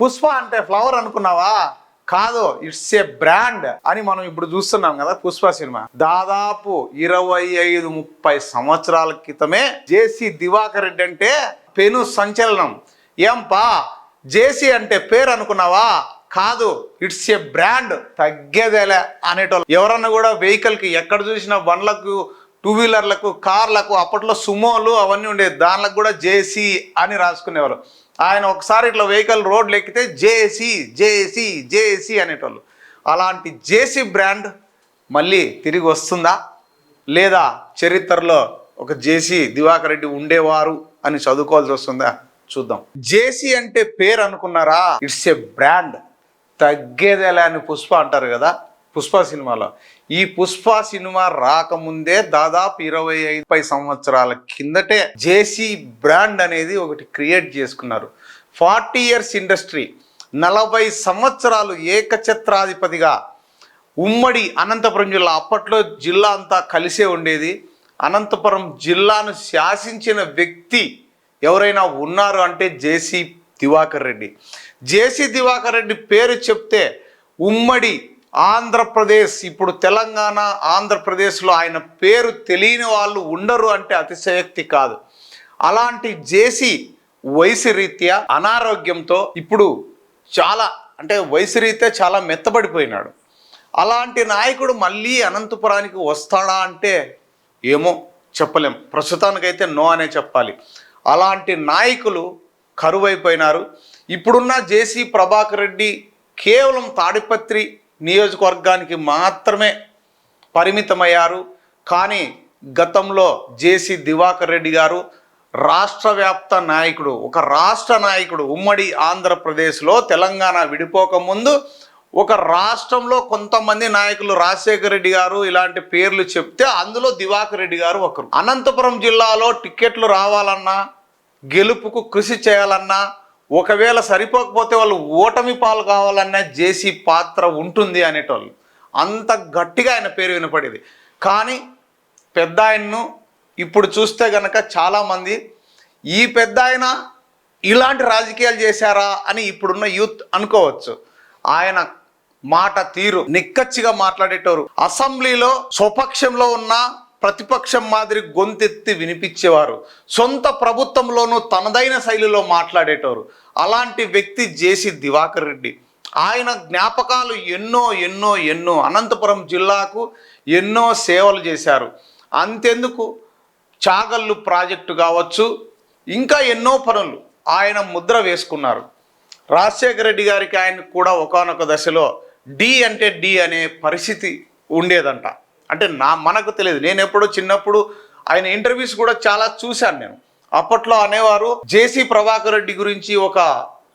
పుష్ప అంటే ఫ్లవర్ అనుకున్నావా? కాదు, ఇట్స్ ఏ బ్రాండ్ అని మనం ఇప్పుడు చూస్తున్నాం కదా. పుష్ప సినిమా దాదాపు 25-30 సంవత్సరాల క్రితమే జేసీ దివాకర్ రెడ్డి అంటే పెను సంచలనం. ఏంపా జేసీ అంటే పేరు అనుకున్నావా? కాదు, ఇట్స్ ఏ బ్రాండ్, తగ్గేదేలే అనేటోళ్ళు. ఎవరన్నా కూడా వెహికల్కి ఎక్కడ చూసినా బండ్లకు, టూ వీలర్లకు, కార్లకు, అప్పట్లో సుమోలు అవన్నీ ఉండేది, దానిలకు కూడా జేసీ అని రాసుకునేవారు. ఆయన ఒకసారి ఇట్లా వెహికల్ రోడ్లు ఎక్కితే జేసీ జేసీ జేసీ అనేటోళ్ళు. అలాంటి జేసీ బ్రాండ్ మళ్ళీ తిరిగి వస్తుందా లేదా? చరిత్రలో ఒక జేసీ దివాకర్ రెడ్డి ఉండేవారు అని చదువుకోవాల్సి వస్తుందా? చూద్దాం. జేసీ అంటే పేరు అనుకున్నారా? ఇట్స్ ఏ బ్రాండ్, తగ్గేదేలా అని పుష్ప అంటారు కదా పుష్ప సినిమాలో. ఈ పుష్ప సినిమా రాకముందే దాదాపు 25 సంవత్సరాల కిందటే జేసీ బ్రాండ్ అనేది ఒకటి క్రియేట్ చేసుకున్నారు. 40 ఇయర్స్ ఇండస్ట్రీ, 40 సంవత్సరాలు ఏకఛత్రాధిపతిగా ఉమ్మడి అనంతపురం జిల్లా, అప్పట్లో జిల్లా అంతా కలిసే ఉండేది. అనంతపురం జిల్లాను శాసించిన వ్యక్తి ఎవరైనా ఉన్నారు అంటే జేసీ దివాకర్ రెడ్డి. జేసీ దివాకర్ రెడ్డి పేరు చెప్తే ఉమ్మడి ఆంధ్రప్రదేశ్, ఇప్పుడు తెలంగాణ ఆంధ్రప్రదేశ్లో ఆయన పేరు తెలియని వాళ్ళు ఉండరు అంటే అతిశయోక్తి కాదు. అలాంటి జేసీ వయసు రీత్యా అనారోగ్యంతో ఇప్పుడు వయసు రీత్యా చాలా మెత్తబడిపోయినాడు. అలాంటి నాయకుడు మళ్ళీ అనంతపురానికి వస్తాడా అంటే ఏమో చెప్పలేం. ప్రస్తుతానికైతే నో అనే చెప్పాలి. అలాంటి నాయకులు కరువైపోయినారు. ఇప్పుడున్న జేసీ ప్రభాకర్ రెడ్డి కేవలం తాడిపత్రి నియోజకవర్గానికి మాత్రమే పరిమితమయ్యారు. కానీ గతంలో జేసీ దివాకర్ రెడ్డి గారు రాష్ట్ర వ్యాప్త నాయకుడు, ఒక రాష్ట్ర నాయకుడు. ఉమ్మడి ఆంధ్రప్రదేశ్లో తెలంగాణ విడిపోకముందు ఒక రాష్ట్రంలో కొంతమంది నాయకులు, రాజశేఖర రెడ్డి గారు ఇలాంటి పేర్లు చెప్తే అందులో దివాకర్ రెడ్డి గారు ఒకరు. అనంతపురం జిల్లాలో టిక్కెట్లు రావాలన్నా, గెలుపుకు కృషి చేయాలన్నా, ఒకవేళ సరిపోకపోతే వాళ్ళు ఓటమి పాలు కావాలన్నా జేసీ పాత్ర ఉంటుంది అనేటోళ్ళు. అంత గట్టిగా ఆయన పేరు వినపడేది. కానీ పెద్ద ఆయన్ను ఇప్పుడు చూస్తే గనక చాలామంది ఈ పెద్ద ఆయన ఇలాంటి రాజకీయాలు చేశారా అని ఇప్పుడున్న యూత్ అనుకోవచ్చు. ఆయన మాట తీరు నిక్కచ్చిగా మాట్లాడేటోరు. అసెంబ్లీలో స్వపక్షంలో ఉన్న ప్రతిపక్షం మాదిరి గొంతెత్తి వినిపించేవారు. సొంత ప్రభుత్వంలోనూ తనదైన శైలిలో మాట్లాడేటోరు. అలాంటి వ్యక్తి జేసీ దివాకర్ రెడ్డి. ఆయన జ్ఞాపకాలు ఎన్నో ఎన్నో ఎన్నో. అనంతపురం జిల్లాకు ఎన్నో సేవలు చేశారు. అంతెందుకు, చాగల్లు ప్రాజెక్టు కావచ్చు, ఇంకా ఎన్నో పనులు ఆయన ముద్ర వేసుకున్నారు. రాజశేఖర రెడ్డి గారికి ఆయన కూడా ఒకానొక దశలో డి అంటే డి అనే పరిస్థితి ఉండేదంట. అంటే మనకు తెలియదు. నేను ఎప్పుడో చిన్నప్పుడు ఆయన ఇంటర్వ్యూస్ కూడా చాలా చూశాను నేను. అప్పట్లో అనేవారు, జేసీ ప్రభాకర్ రెడ్డి గురించి ఒక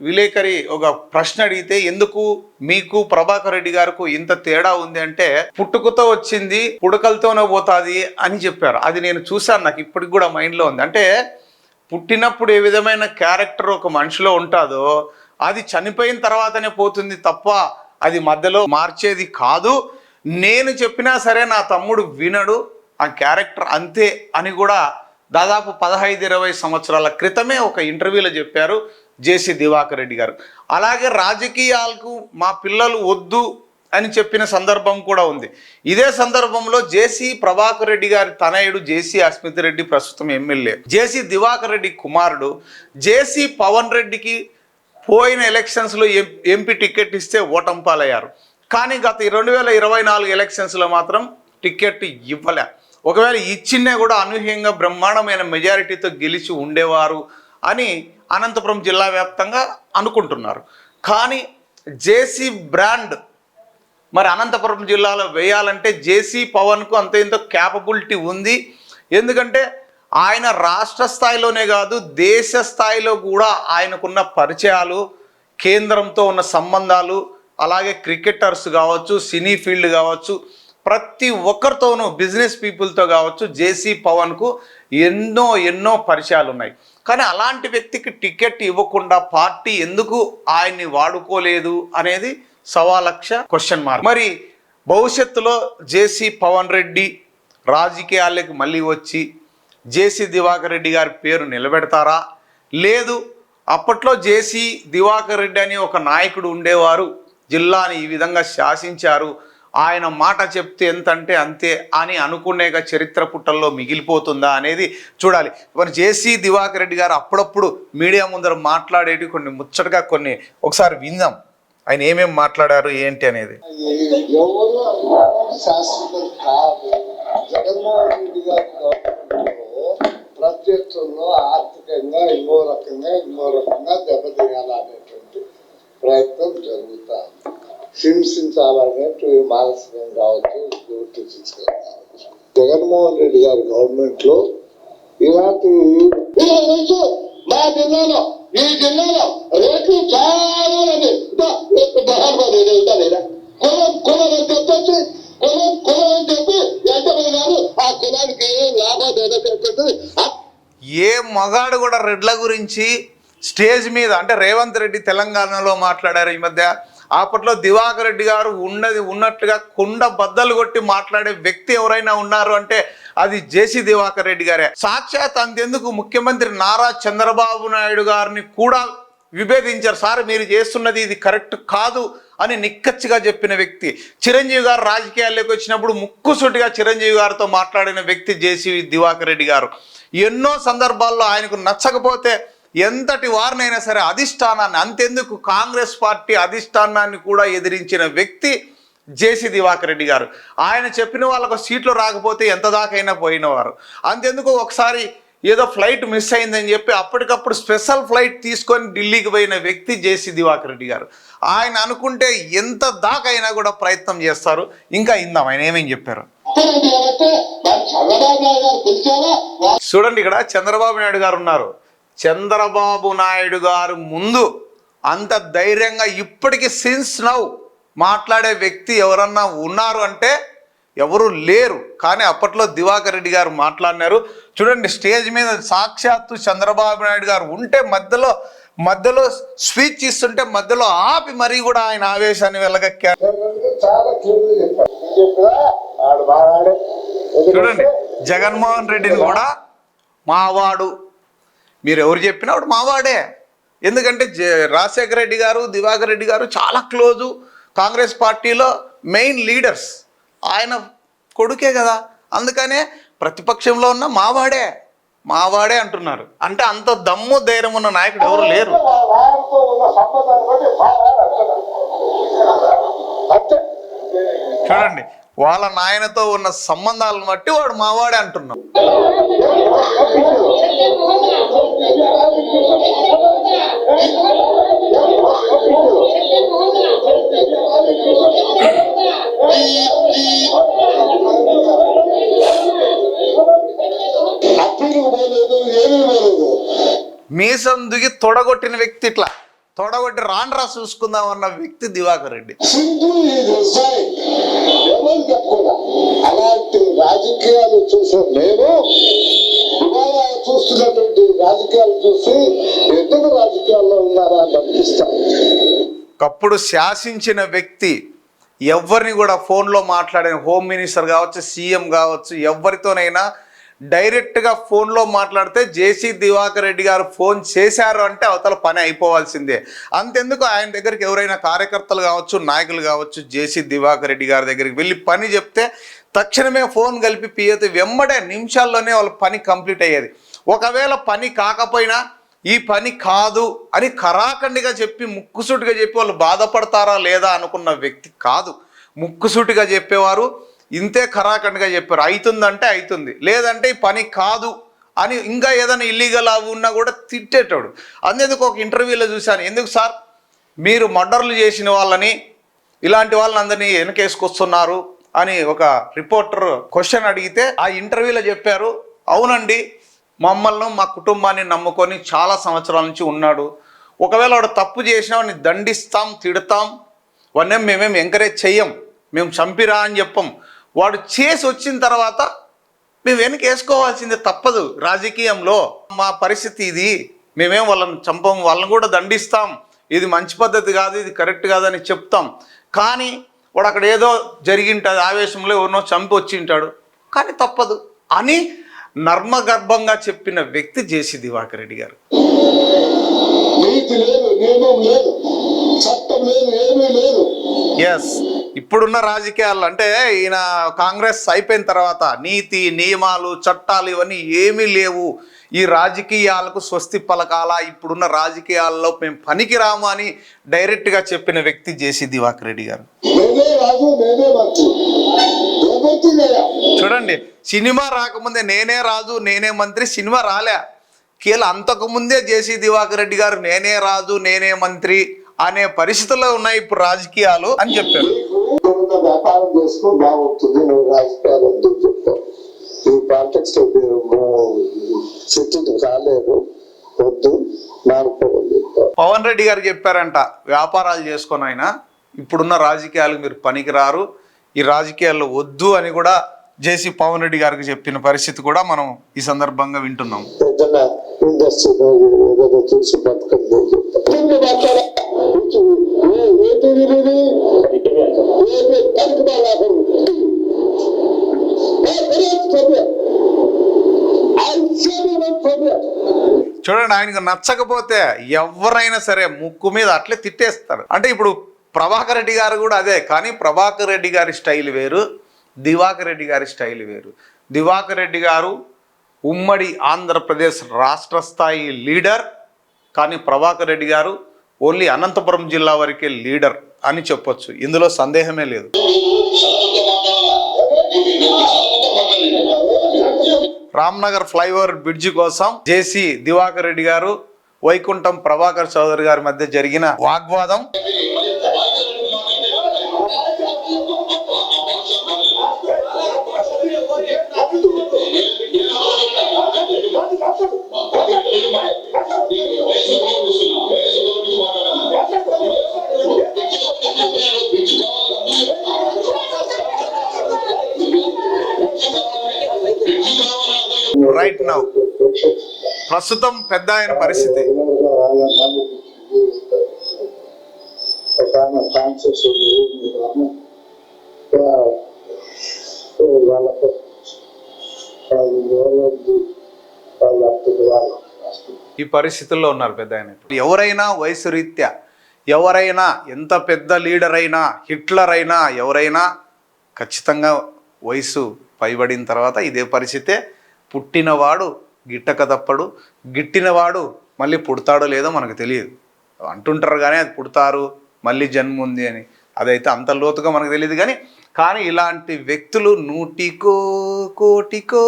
విలేకరి ఒక ప్రశ్న అడిగితే, ఎందుకు మీకు ప్రభాకర్ రెడ్డి గారికి ఇంత తేడా ఉంది అంటే, పుట్టుకతో వచ్చింది పుడకలతోనే పోతుంది అని చెప్పారు. అది నేను చూశాను, నాకు ఇప్పటికి కూడా మైండ్లో ఉంది. అంటే పుట్టినప్పుడు ఏ విధమైన క్యారెక్టర్ ఒక మనిషిలో ఉంటుందో అది చనిపోయిన తర్వాతనే పోతుంది తప్ప అది మధ్యలో మార్చేది కాదు. నేను చెప్పినా సరే నా తమ్ముడు వినడు, ఆ క్యారెక్టర్ అంతే అని కూడా దాదాపు 15-20 సంవత్సరాల క్రితమే ఒక ఇంటర్వ్యూలో చెప్పారు జేసీ దివాకర్ రెడ్డి గారు. అలాగే రాజకీయాలకు మా పిల్లలు వద్దు అని చెప్పిన సందర్భం కూడా ఉంది. ఇదే సందర్భంలో జేసీ ప్రభాకర్ రెడ్డి గారి తనయుడు జేసీ అస్మిత్ రెడ్డి, ప్రస్తుతం ఎమ్మెల్యే, జేసీ దివాకర్ రెడ్డి కుమారుడు జేసీ పవన్ రెడ్డికి పోయిన ఎలక్షన్స్లో ఎంపీ టికెట్ ఇస్తే ఓటమి పాలయ్యారు. కానీ గత 2024 ఎలక్షన్స్లో మాత్రం టికెట్ ఇవ్వలే. ఒకవేళ ఇచ్చినా కూడా అనూహ్యంగా బ్రహ్మాండమైన మెజారిటీతో గెలిచి ఉండేవారు అని అనంతపురం జిల్లా వ్యాప్తంగా అనుకుంటున్నారు. కానీ జేసీ బ్రాండ్ మరి అనంతపురం జిల్లాలో వేయాలంటే జేసీ పవన్కు అంత ఇంత క్యాపబిలిటీ ఉంది. ఎందుకంటే ఆయన రాష్ట్ర స్థాయిలోనే కాదు, దేశ స్థాయిలో కూడా ఆయనకున్న పరిచయాలు, కేంద్రంతో ఉన్న సంబంధాలు, అలాగే క్రికెటర్స్ కావచ్చు, సినీ ఫీల్డ్ కావచ్చు, ప్రతి ఒక్కరితోనూ బిజినెస్ పీపుల్తో కావచ్చు జేసీ పవన్కు ఎన్నో ఎన్నో పరిచయాలు ఉన్నాయి. కానీ అలాంటి వ్యక్తికి టికెట్ ఇవ్వకుండా పార్టీ ఎందుకు ఆయన్ని వాడుకోలేదు అనేది సవాలక్ష క్వశ్చన్ మార్క్. మరి భవిష్యత్తులో జేసీ పవన్ రెడ్డి రాజకీయాలకు మళ్ళీ వచ్చి జేసీ దివాకర్ రెడ్డి గారి పేరు నిలబెడతారా, లేదు అప్పట్లో జేసీ దివాకర్ రెడ్డి అని ఒక నాయకుడు ఉండేవారు, జిల్లాని ఈ విధంగా శాసించారు, ఆయన మాట చెప్తే ఎంతంటే అంతే అని అనుకునేగా చరిత్ర పుటల్లో మిగిలిపోతుందా అనేది చూడాలి. మరి జేసీ దివాకర్ రెడ్డి గారు అప్పుడప్పుడు మీడియా ముందర మాట్లాడేటి కొన్ని ముచ్చటగా కొన్ని ఒకసారి విందాం ఆయన ఏమేమి మాట్లాడారు ఏంటి అనేది. జగన్మోహన్ రెడ్డి గారి ప్రత్యక్షంలో ఆర్థికంగా ఇంకో రకంగా దెబ్బతీయాలనేటువంటి ప్రయత్నం జరుగుతా హింసించాలనేటువంటి మానసికం కావచ్చు, ఫిజికల్ కావచ్చు. జగన్మోహన్ రెడ్డి గారి గవర్నమెంట్ లో ఇలాంటి మా జిల్లాలో ఈ జిల్లాలో రేట్లు చాలా కులం అని చెప్పొచ్చు, కులం అని చెప్పి ఎంతమంది ఆ కులానికి లాభాలు. ఏ మగాడు కూడా రెడ్ల గురించి స్టేజ్ మీద అంటే రేవంత్ రెడ్డి తెలంగాణలో మాట్లాడారు ఈ మధ్య. అప్పట్లో దివాకర్ రెడ్డి గారు ఉన్నట్టుగా కుండ బద్దలు కొట్టి మాట్లాడే వ్యక్తి ఎవరైనా ఉన్నారు అంటే అది జేసీ దివాకర్ రెడ్డి గారే. సాక్షాత్ అంతెందుకు ముఖ్యమంత్రి నారా చంద్రబాబు నాయుడు గారిని కూడా విభేదించారు. సార్ మీరు చేస్తున్నది ఇది కరెక్ట్ కాదు అని నిక్కచ్చిగా చెప్పిన వ్యక్తి. చిరంజీవి గారు రాజకీయాల్లోకి వచ్చినప్పుడు ముక్కుసూటిగా చిరంజీవి గారితో మాట్లాడిన వ్యక్తి జేసీ దివాకర్ రెడ్డి గారు. ఎన్నో సందర్భాల్లో ఆయనకు నచ్చకపోతే ఎంతటి వారినైనా సరే అధిష్టానాన్ని, అంతెందుకు కాంగ్రెస్ పార్టీ అధిష్టానాన్ని కూడా ఎదిరించిన వ్యక్తి జేసీ దివాకర్ రెడ్డి గారు. ఆయన చెప్పిన వాళ్ళకు సీట్లు రాకపోతే ఎంత దాకైనా పోయినవారు. అంతెందుకు ఒకసారి ఏదో ఫ్లైట్ మిస్ అయిందని చెప్పి అప్పటికప్పుడు స్పెషల్ ఫ్లైట్ తీసుకొని ఢిల్లీకి పోయిన వ్యక్తి జేసీ దివాకర్ రెడ్డి గారు. ఆయన అనుకుంటే ఎంత దాకైనా కూడా ప్రయత్నం చేస్తారు. ఇంకా ఇందాం ఆయన ఏమేం చెప్పారు చూడండి. ఇక్కడ చంద్రబాబు నాయుడు గారు ఉన్నారు. చంద్రబాబు నాయుడు గారు ముందు అంత ధైర్యంగా ఇప్పటికీ సిన్స్ నౌ మాట్లాడే వ్యక్తి ఎవరన్నా ఉన్నారు అంటే ఎవరు లేరు. కానీ అప్పట్లో దివాకర్ రెడ్డి గారు మాట్లాడినారు. చూడండి స్టేజ్ మీద సాక్షాత్తు చంద్రబాబు నాయుడు గారు ఉంటే మధ్యలో స్పీచ్ ఇస్తుంటే మధ్యలో ఆపి మరీ కూడా ఆయన ఆవేశాన్ని వెళ్ళగక్కారు. చూడండి జగన్మోహన్ రెడ్డిని కూడా మావాడు, మీరు ఎవరు చెప్పినా వాడు మావాడే. ఎందుకంటే రాజశేఖర రెడ్డి గారు దివాకర్ రెడ్డి గారు చాలా క్లోజు, కాంగ్రెస్ పార్టీలో మెయిన్ లీడర్స్, ఆయన కొడుకే కదా. అందుకనే ప్రతిపక్షంలో ఉన్న మావాడే అంటున్నారు. అంటే అంత దమ్ము ధైర్యం ఉన్న నాయకుడు ఎవరు లేరు. చూడండి వాళ్ళ నాయనతో ఉన్న సంబంధాలను బట్టి వాడు మావాడే అంటున్నాం. మీసం దుగి తొడగొట్టిన వ్యక్తి, ఇట్లా తొడగొట్టి రాండ్రా చూసుకుందాం అన్న వ్యక్తి దివాకర్ రెడ్డి. అలాంటి రాజకీయాలు చూసే నేను చూస్తున్నటువంటి రాజకీయాలు చూసి ఎందుకు రాజకీయాల్లో ఉన్నారా అని అనిపిస్తాను. ఒకప్పుడు శాసించిన వ్యక్తి ఎవరిని కూడా ఫోన్లో మాట్లాడిన హోమ్ మినిస్టర్ కావచ్చు, సీఎం కావచ్చు, ఎవరితోనైనా డైరెక్ట్గా ఫోన్లో మాట్లాడితే జేసీ దివాకర్ రెడ్డి గారు ఫోన్ చేశారు అంటే అవతల పని అయిపోవాల్సిందే. అంతెందుకు ఆయన దగ్గరికి ఎవరైనా కార్యకర్తలు కావచ్చు, నాయకులు కావచ్చు, జేసీ దివాకర్ రెడ్డి గారి దగ్గరికి వెళ్ళి పని చెప్తే తక్షణమే ఫోన్ కలిపి పియ్యతే వెంబడే నిమిషాల్లోనే వాళ్ళ పని కంప్లీట్ అయ్యేది. ఒకవేళ పని కాకపోయినా ఈ పని కాదు అని ఖరాఖండిగా చెప్పి ముక్కుసూటిగా చెప్పి వాళ్ళు బాధపడతారా లేదా అనుకున్న వ్యక్తి కాదు. ముక్కుసూటిగా చెప్పేవారు, ఇంతే ఖరాఖండిగా చెప్పారు. అవుతుందంటే అవుతుంది, లేదంటే ఈ పని కాదు అని ఇంకా ఏదైనా ఇల్లీగల్ అవి ఉన్నా కూడా తిట్టేటాడు. అందుకు ఒక ఇంటర్వ్యూలో చూశాను, ఎందుకు సార్ మీరు మర్డర్లు చేసిన వాళ్ళని ఇలాంటి వాళ్ళని అందరినీ వెనకేసుకొస్తున్నారు అని ఒక రిపోర్టర్ క్వశ్చన్ అడిగితే ఆ ఇంటర్వ్యూలో చెప్పారు, అవునండి మమ్మల్ని మా కుటుంబాన్ని నమ్ముకొని చాలా సంవత్సరాల నుంచి ఉన్నాడు. ఒకవేళ వాడు తప్పు చేసినా వాడిని దండిస్తాం, తిడతాం, వాడిని మేమేం ఎంకరేజ్ చెయ్యం, మేము చంపిరా అని చెప్పం. వాడు చేసి వచ్చిన తర్వాత మేము వెనక వేసుకోవాల్సిందే, తప్పదు. రాజకీయంలో మా పరిస్థితి ఇది, మేమేం వాళ్ళని చంపం, వాళ్ళని కూడా దండిస్తాం, ఇది మంచి పద్ధతి కాదు, ఇది కరెక్ట్ కాదని చెప్తాం. కానీ వాడు అక్కడ ఏదో జరిగింటుంది, ఆవేశంలో ఎవరినో చంపి వచ్చింటాడు, కానీ తప్పదు అని నర్మగర్భంగా చెప్పిన వ్యక్తి జేసీ దివాకర్ రెడ్డి గారు. నీతి లేదు, నియమం లేదు, చట్టం లేదు, ఏమీ లేదు. ఎస్, ఇప్పుడున్న రాజకీయాలు అంటే ఈయన కాంగ్రెస్ అయిపోయిన తర్వాత నీతి నియమాలు చట్టాలు ఇవన్నీ ఏమీ లేవు, ఈ రాజకీయాలకు స్వస్తి పలకాల, ఇప్పుడున్న రాజకీయాల్లో మేము పనికిరాము అని డైరెక్ట్గా చెప్పిన వ్యక్తి జేసీ దివాకర్ రెడ్డి గారు. నేనే రాజు, నేనే మంత్రి. చూడండి, సినిమా రాకముందే నేనే రాజు నేనే మంత్రి, సినిమా రాలే కీల అంతకుముందే జేసీ దివాకర్ రెడ్డి గారు నేనే రాజు నేనే మంత్రి అనే పరిస్థితుల్లో ఉన్నాయి ఇప్పుడు రాజకీయాలు అని చెప్పారు. వ్యాపారం చేసుకో బాగుంటుంది, నువ్వు రాజకీయాలు వద్దు చెప్తావు. ఈ కాంటెక్స్ట్ సెటిల్ కాలేదు, వద్దు మానుకోవాలి. పవన్ రెడ్డి గారు చెప్పారంట, వ్యాపారాలు చేసుకొని ఆయన ఇప్పుడున్న రాజకీయాలు మీరు పనికిరారు, ఈ రాజకీయాల్లో వద్దు అని కూడా జేసీ పవన్ రెడ్డి గారికి చెప్పిన పరిస్థితి కూడా మనం ఈ సందర్భంగా వింటున్నాం. చూసి బతకండి చూడండి, ఆయనకు నచ్చకపోతే ఎవరైనా సరే ముక్కు మీద అట్లే తిట్టేస్తారు. అంటే ఇప్పుడు ప్రభాకర్ రెడ్డి గారు కూడా అదే, కానీ ప్రభాకర్ రెడ్డి గారి స్టైల్ వేరు, దివాకర్ రెడ్డి గారి స్టైల్ వేరు. దివాకర్ రెడ్డి గారు ఉమ్మడి ఆంధ్రప్రదేశ్ రాష్ట్ర స్థాయి లీడర్, కానీ ప్రభాకర్ రెడ్డి గారు ఓన్లీ అనంతపురం జిల్లా వరకే లీడర్ అని చెప్పొచ్చు, ఇందులో సందేహమే లేదు. రామ్నగర్ ఫ్లైఓవర్ బ్రిడ్జి కోసం జేసీ దివాకర్ రెడ్డి గారు వైకుంఠం ప్రభాకర్ చౌదరి గారి మధ్య జరిగిన వాగ్వాదం రైట్ నౌ ప్రస్తుతం పెద్ద ఆయన పరిస్థితి. ఈ పరిస్థితుల్లో ఉన్నారు పెద్ద ఆయన. ఎవరైనా వయసు రీత్యా, ఎవరైనా ఎంత పెద్ద లీడర్ అయినా, హిట్లర్ అయినా, ఎవరైనా ఖచ్చితంగా వయసు పైబడిన తర్వాత ఇదే పరిస్థితే. పుట్టినవాడు గిట్టక తప్పడు, గిట్టినవాడు మళ్ళీ పుడతాడో లేదో మనకు తెలియదు అంటుంటారు, కానీ అది పుడతారు మళ్ళీ జన్మ ఉంది అని అదైతే అంత లోతుగా మనకు తెలియదు. కానీ ఇలాంటి వ్యక్తులు నూటికో కోటికో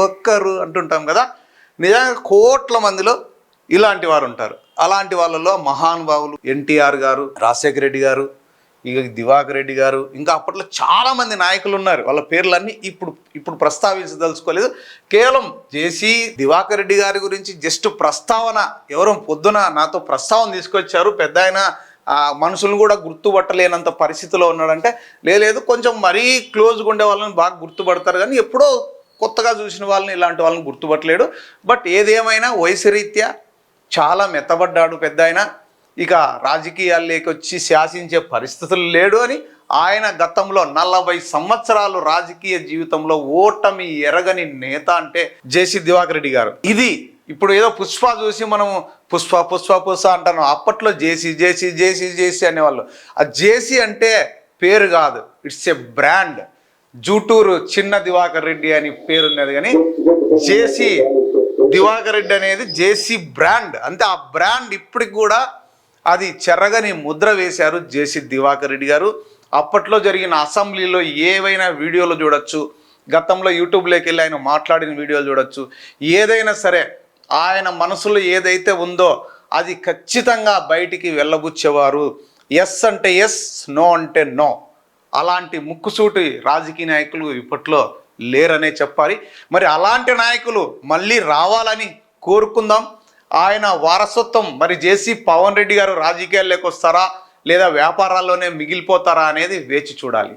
ఒక్కరు అంటుంటాం కదా, నిజంగా కోట్ల మందిలో ఇలాంటి వారు ఉంటారు. అలాంటి వాళ్ళలో మహానుభావులు ఎన్టీఆర్ గారు, రాజశేఖర రెడ్డి గారు, ఇక దివాకర్ రెడ్డి గారు, ఇంకా అప్పట్లో చాలామంది నాయకులు ఉన్నారు. వాళ్ళ పేర్లన్నీ ఇప్పుడు ప్రస్తావించదలుచుకోలేదు. కేవలం జేసీ దివాకర్ రెడ్డి గారి గురించి జస్ట్ ప్రస్తావన, ఎవరో పొద్దున నాతో ప్రస్తావన తీసుకొచ్చారు, పెద్ద ఆయన మనుషులను కూడా గుర్తుపట్టలేనంత పరిస్థితిలో ఉన్నాడంటే, లేదు కొంచెం మరీ క్లోజ్గా ఉండే వాళ్ళని బాగా గుర్తుపడతారు, కానీ ఎప్పుడో కొత్తగా చూసిన వాళ్ళని ఇలాంటి వాళ్ళని గుర్తుపట్టలేడు. బట్ ఏదేమైనా వయసు రీత్యా చాలా మెత్తబడ్డాడు పెద్ద ఆయన, ఇక రాజకీయాల్లోకి వచ్చి శాసించే పరిస్థితులు లేడు అని ఆయన గతంలో 40 సంవత్సరాలు రాజకీయ జీవితంలో ఓటమి ఎరగని నేత అంటే జేసీ దివాకర్ రెడ్డి గారు. ఇది ఇప్పుడు ఏదో పుష్ప చూసి మనం పుష్ప పుష్ప పుష్ప అంటాను, అప్పట్లో జేసీ జేసీ జేసీ జేసీ అనేవాళ్ళు. ఆ జేసీ అంటే పేరు కాదు, ఇట్స్ ఏ బ్రాండ్. జూటూరు చిన్న దివాకర్ రెడ్డి అని పేరున్నది, కానీ జేసీ దివాకర్ రెడ్డి అనేది జేసీ బ్రాండ్. అంటే ఆ బ్రాండ్ ఇప్పటికి కూడా అది చెరగని ముద్ర వేశారు జేసీ దివాకర్ రెడ్డి గారు. అప్పట్లో జరిగిన అసెంబ్లీలో ఏవైనా వీడియోలు చూడొచ్చు, గతంలో యూట్యూబ్లోకి వెళ్ళి ఆయన మాట్లాడిన వీడియోలు చూడొచ్చు. ఏదైనా సరే ఆయన మనసులో ఏదైతే ఉందో అది ఖచ్చితంగా బయటికి వెళ్ళబుచ్చేవారు. ఎస్ అంటే ఎస్, నో అంటే నో. అలాంటి ముక్కుసూటి రాజకీయ నాయకులు ఇప్పట్లో లేరనే చెప్పాలి. మరి అలాంటి నాయకులు మళ్ళీ రావాలని కోరుకుందాం. ఆయన వారసత్వం మరి జేసీ పవన్ రెడ్డి గారు రాజకీయాల్లోకి వస్తారా లేదా వ్యాపారాల్లోనే మిగిలిపోతారా అనేది వేచి చూడాలి.